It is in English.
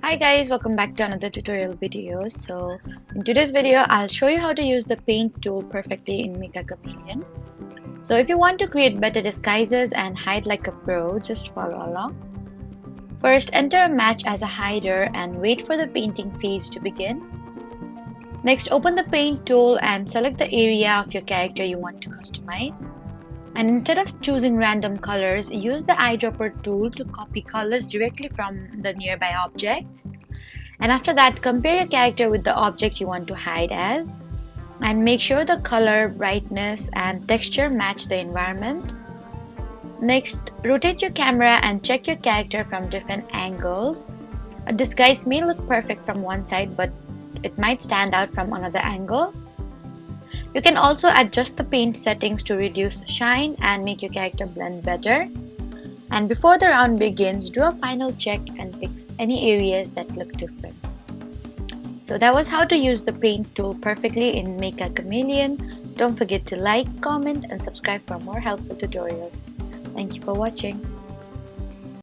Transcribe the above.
Hi guys, welcome back to another tutorial video. In today's video, I'll show you how to use the paint tool perfectly in Meccha Chameleon. So if you want to create better disguises and hide like a pro, just follow along. First, enter a match as a hider and wait for the painting phase to begin. Next, open the paint tool and select the area of your character you want to customize. And instead of choosing random colors, use the eyedropper tool to copy colors directly from the nearby objects. And after that, compare your character with the object you want to hide as, and make sure the color, brightness, and texture match the environment. Next, rotate your camera and check your character from different angles. A disguise may look perfect from one side, but it might stand out from another angle. You can also adjust the paint settings to reduce shine and make your character blend better. And before the round begins, do a final check and fix any areas that look different. So that was how to use the paint tool perfectly in Meccha Chameleon. Don't forget to like, comment, and subscribe for more helpful tutorials. Thank you for watching.